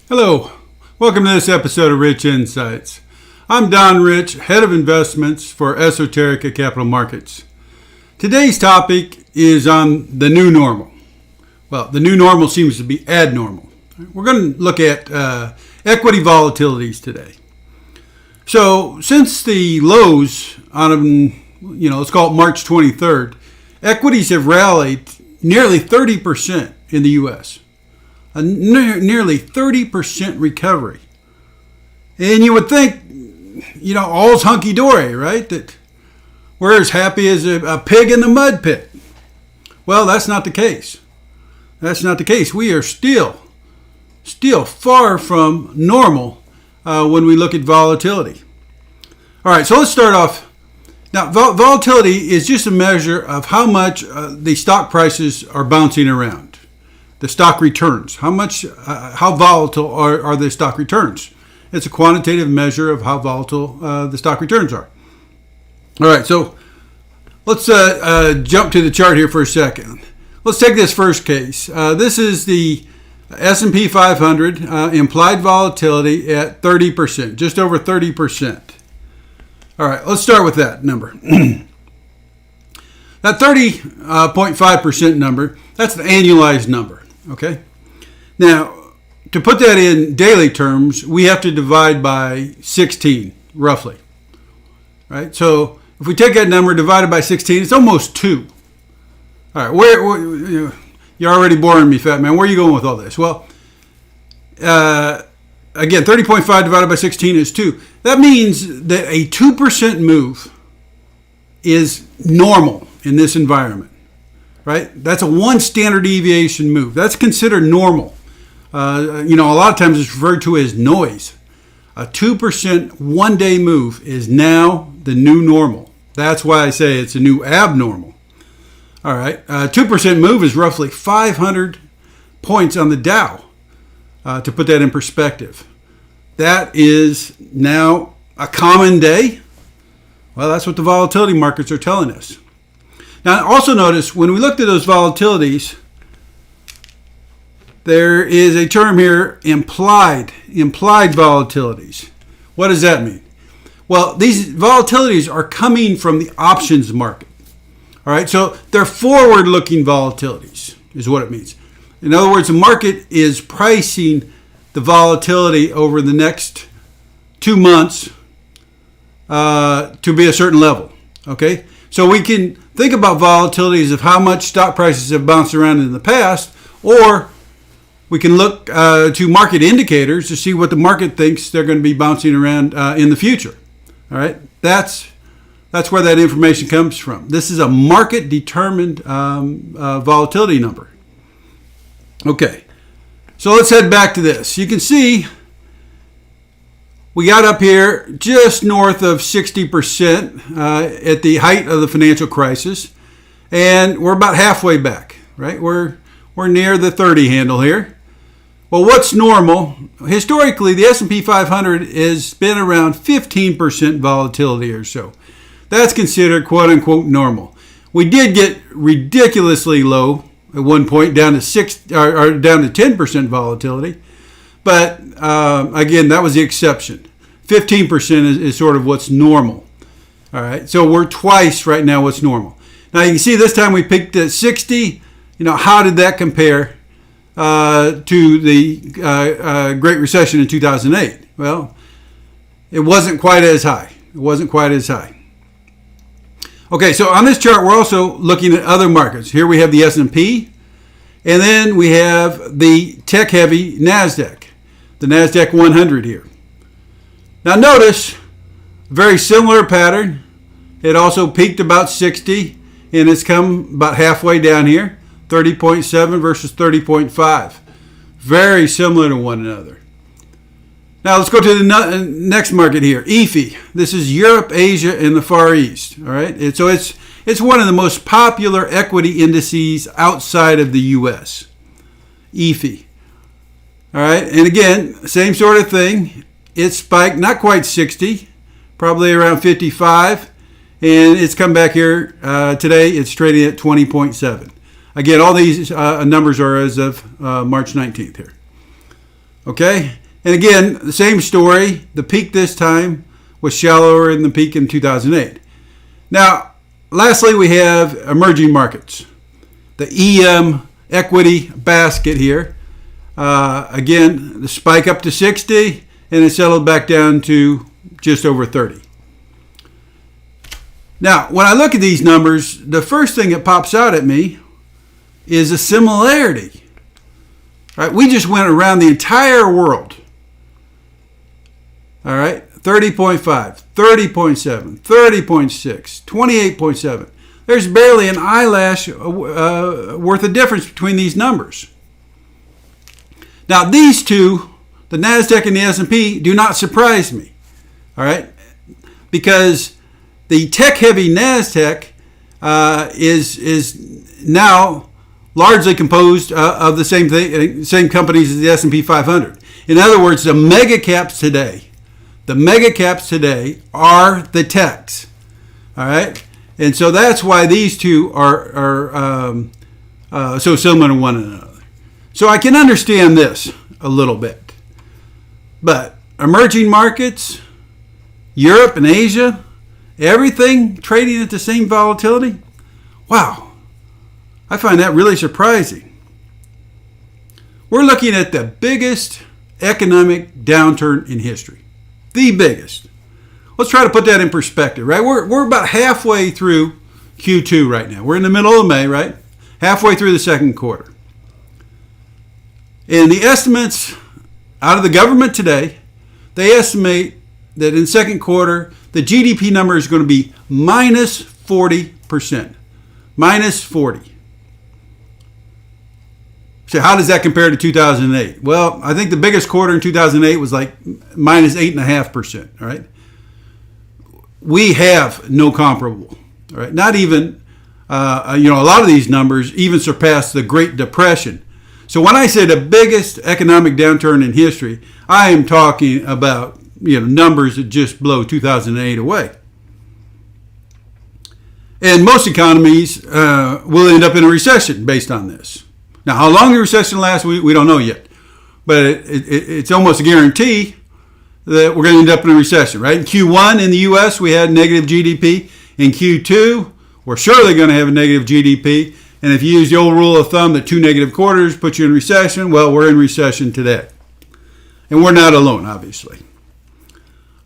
Hello, welcome to this episode of Rich Insights. I'm Don Rich, Head of Investments for Esoterica Capital Markets. Today's topic is on the new normal. Well, the new normal seems to be abnormal. We're going to look at equity volatilities today. So, since the lows on, let's call it March 23rd, equities have rallied nearly 30% in the U.S. A nearly 30% recovery. And you would think, all's hunky-dory, right? That we're as happy as a pig in the mud pit. Well, that's not the case. That's not the case. We are still far from normal when we look at volatility. All right, so let's start off. Now, volatility is just a measure of how much the stock prices are bouncing around. The stock returns. How volatile are the stock returns? It's a quantitative measure of how volatile the stock returns are. All right, so let's jump to the chart here for a second. Let's take this first case. This is the S&P 500 implied volatility at 30%, just over 30%. All right, let's start with that number. That 30.5% number, that's the annualized number. Okay. Now, to put that in daily terms, we have to divide by 16, roughly. Right? So, if we take that number divided by 16, it's almost 2. All right. You're already boring me, fat man. Where are you going with all this? Well, again, 30.5 divided by 16 is 2. That means that a 2% move is normal in this environment. Right? That's a 1 standard deviation move. That's considered normal. A lot of times it's referred to as noise. A 2% one-day move is now the new normal. That's why I say it's a new abnormal. All right. A 2% move is roughly 500 points on the Dow, to put that in perspective. That is now a common day. Well, that's what the volatility markets are telling us. Now, also notice, when we looked at those volatilities, there is a term here, implied volatilities. What does that mean? Well, these volatilities are coming from the options market. All right, so they're forward-looking volatilities, is what it means. In other words, the market is pricing the volatility over the next 2 months to be a certain level. Okay, so we can think about volatilities of how much stock prices have bounced around in the past, or we can look to market indicators to see what the market thinks they're going to be bouncing around in the future. All right, that's where that information comes from. This is a market-determined volatility number. Okay, so let's head back to this. You can see we got up here just north of 60% at the height of the financial crisis, and we're about halfway back, right? We're near the 30 handle here. Well, what's normal? Historically, the S&P 500 has been around 15% volatility or so. That's considered quote-unquote normal. We did get ridiculously low at one point, down to 10% volatility. But again, that was the exception. 15% is sort of what's normal. All right, so we're twice right now what's normal. Now you can see this time we peaked at 60. How did that compare to the Great Recession in 2008? Well, it wasn't quite as high. Okay, so on this chart, we're also looking at other markets. Here we have the S&P, and then we have the tech-heavy NASDAQ, the NASDAQ 100 here. Now notice, very similar pattern. It also peaked about 60, and it's come about halfway down here, 30.7 versus 30.5. Very similar to one another. Now let's go to the next market here, EFI. This is Europe, Asia, and the Far East. All right, so it's one of the most popular equity indices outside of the U.S. EFI. All right, and again, same sort of thing. It spiked not quite 60, probably around 55, and it's come back here today. It's trading at 20.7. Again, all these numbers are as of March 19th here. Okay? And again, the same story. The peak this time was shallower than the peak in 2008. Now, lastly, we have emerging markets. The EM equity basket here. Again, the spike up to 60, and it settled back down to just over 30. Now, when I look at these numbers, the first thing that pops out at me is a similarity. Right? We just went around the entire world. All right? 30.5, 30.7, 30.6, 28.7. There's barely an eyelash worth of difference between these numbers. Now, these two, the NASDAQ and the S&P, do not surprise me. All right? Because the tech-heavy NASDAQ is now largely composed of the same companies as the S&P 500. In other words, the mega caps today are the techs. All right? And so that's why these two are so similar to one another. So I can understand this a little bit. But emerging markets, Europe and Asia, everything trading at the same volatility? Wow. I find that really surprising. We're looking at the biggest economic downturn in history. The biggest. Let's try to put that in perspective, right? We're about halfway through Q2 right now. We're in the middle of May, right? Halfway through the second quarter. And the estimates out of the government today, they estimate that in the second quarter, the GDP number is going to be minus 40%. Minus 40. So how does that compare to 2008? Well, I think the biggest quarter in 2008 was like minus 8.5%. All right. We have no comparable. All right. Not even, a lot of these numbers even surpass the Great Depression. So when I say the biggest economic downturn in history, I am talking about numbers that just blow 2008 away. And most economies will end up in a recession based on this. Now, how long the recession lasts, we don't know yet. But it's almost a guarantee that we're going to end up in a recession, right? In Q1 in the U.S., we had negative GDP. In Q2, we're surely going to have a negative GDP. And if you use the old rule of thumb that 2 negative quarters put you in recession, well, we're in recession today. And we're not alone, obviously.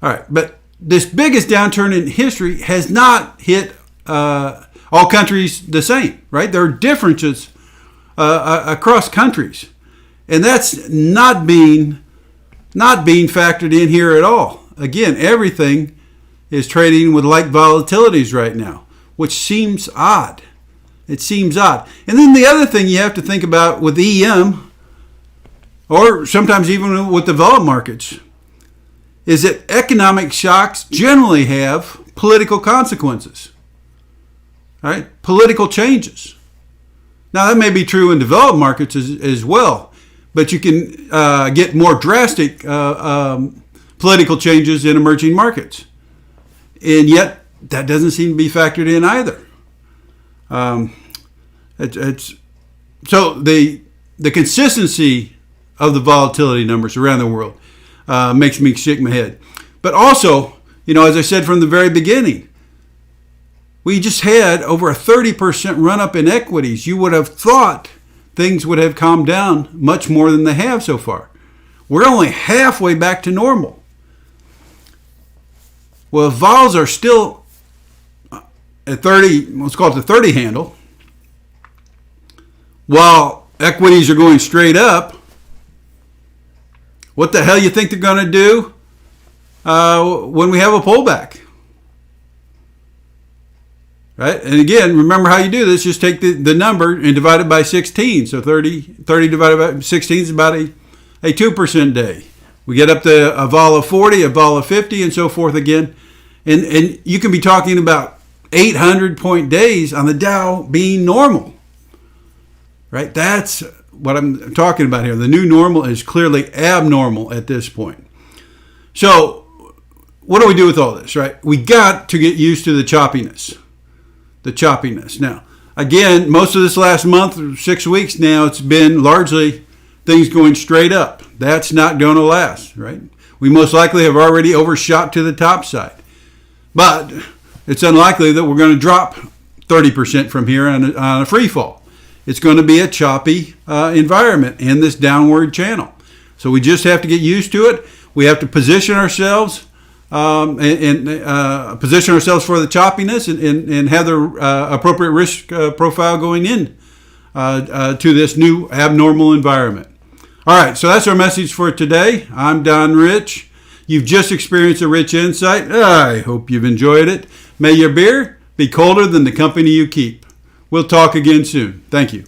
All right, but this biggest downturn in history has not hit all countries the same, right? There are differences across countries. And that's not being factored in here at all. Again, everything is trading with like volatilities right now, which seems odd. It seems odd. And then the other thing you have to think about with EM, or sometimes even with developed markets, is that economic shocks generally have political consequences. Right? Political changes. Now, that may be true in developed markets as well, but you can get more drastic political changes in emerging markets. And yet, that doesn't seem to be factored in either. So the consistency of the volatility numbers around the world makes me shake my head. But also, as I said from the very beginning, we just had over a 30% run-up in equities. You would have thought things would have calmed down much more than they have so far. We're only halfway back to normal. Well, if vols are still at 30, let's call it the 30 handle, while equities are going straight up, what the hell you think they're going to do when we have a pullback? Right? And again, remember how you do this. Just take the number and divide it by 16. So 30 divided by 16 is about a 2% day. We get up to a vol of 40, a vol of 50, and so forth again. And you can be talking about 800-point days on the Dow being normal. Right? That's what I'm talking about here. The new normal is clearly abnormal at this point. So what do we do with all this, right? We got to get used to the choppiness. Now, again, most of this last month, or 6 weeks now, it's been largely things going straight up. That's not going to last, right? We most likely have already overshot to the top side. But it's unlikely that we're going to drop 30% from here on a free fall. It's going to be a choppy environment in this downward channel. So we just have to get used to it. We have to position ourselves and position ourselves for the choppiness and have the appropriate risk profile going in to this new abnormal environment. All right, so that's our message for today. I'm Don Rich. You've just experienced a rich insight. I hope you've enjoyed it. May your beer be colder than the company you keep. We'll talk again soon. Thank you.